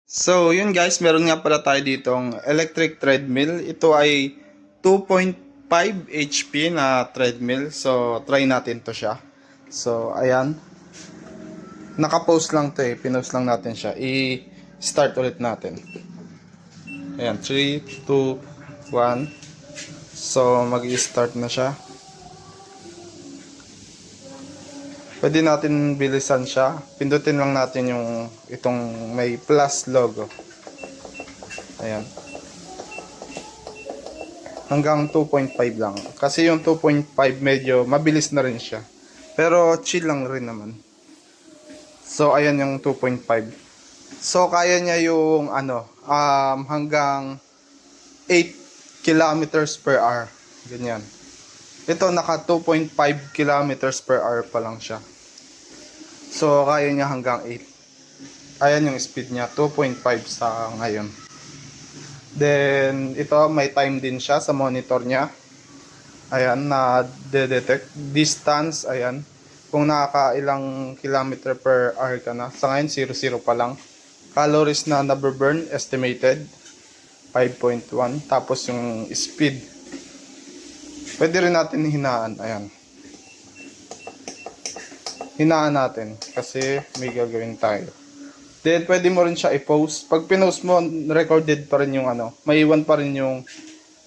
So, yun guys, meron nga pala tayo ditong electric treadmill. Ito ay 2.5 HP na treadmill. So, try natin to siya. So, ayan. Naka-post lang to eh. Pinost lang natin siya. I-start ulit natin. Ayan, 3, 2, 1. So, mag-i-start na siya. Pwede natin bilisan siya. Pindutin lang natin yung itong may plus logo. Ayan. Hanggang 2.5 lang. Kasi yung 2.5 medyo mabilis na rin siya. Pero chill lang rin naman. So ayan yung 2.5. So kaya niya yung hanggang 8 kilometers per hour. Ganyan. Ito naka 2.5 kilometers per hour pa lang siya. So kaya niya hanggang 8. Ayan yung speed niya, 2.5 sa ngayon. Then ito may time din siya sa monitor niya. Ayan, na detect distance, ayan. Kung nakakailang kilometer per hour ka na. Sa ngayon 0 pa lang. Calories na naburn estimated 5.1. Tapos yung speed pwede rin natin hinaan, ayan. Hinaan natin kasi may gagawin tayo. Then pwede mo rin siya i-post. Pag pinost mo, recorded pa rin yung may iwan pa rin yung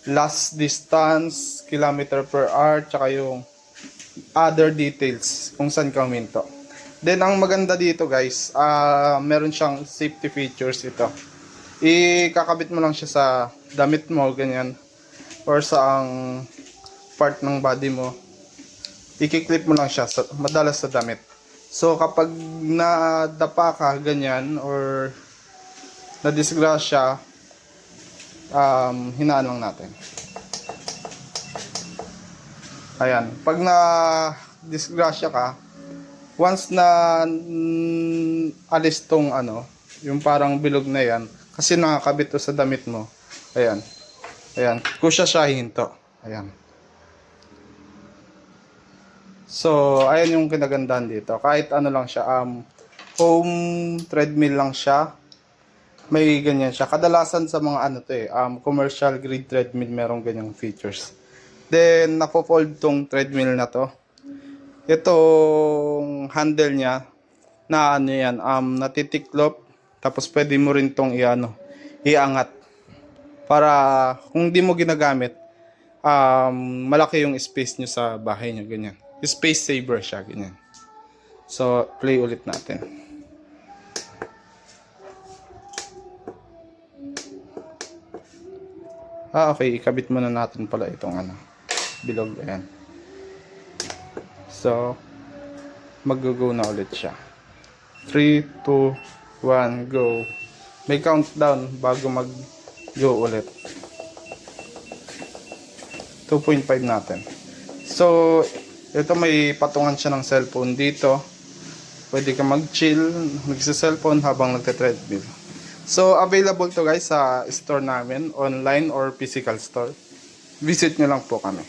last distance, kilometer per hour, tsaka yung other details kung saan ka huminto. Then ang maganda dito guys, meron siyang safety features ito. Ikakabit mo lang siya sa damit mo, ganyan. Or sa part ng body mo, i-clip mo lang siya madalas sa damit. So kapag nadapa ka ganyan or nadisgrasya, hinaan lang natin. Ayan, pag na-disgrasya ka, once na alis tong yung parang bilog na yan, kasi nakakabit to sa damit mo. Ayan. Ayan, kusya siya hinto. Ayan. So, ayan yung kinagandahan dito. Kahit lang siya, home treadmill lang siya. May ganyan siya. Kadalasan sa mga commercial grade treadmill merong ganyang features. Then, napo-fold tong treadmill na to. Itong handle niya, na yan, natitiklop. Tapos pwede mo rin tong iangat. Para kung di mo ginagamit, malaki yung space nyo sa bahay nyo, ganyan. Space saver siya, ganyan. So, play ulit natin. Okay, ikabit muna natin pala itong bilog, ayan. So, mag-go na ulit siya. 3, 2, 1, go. May countdown bago mag-go ulit. 2.5 natin. So, ito may patungan siya ng cellphone dito. Pwede ka mag-chill, magsa-cellphone habang nagte-treadmill. So, available to guys sa store namin, online or physical store. Visit nyo lang po kami.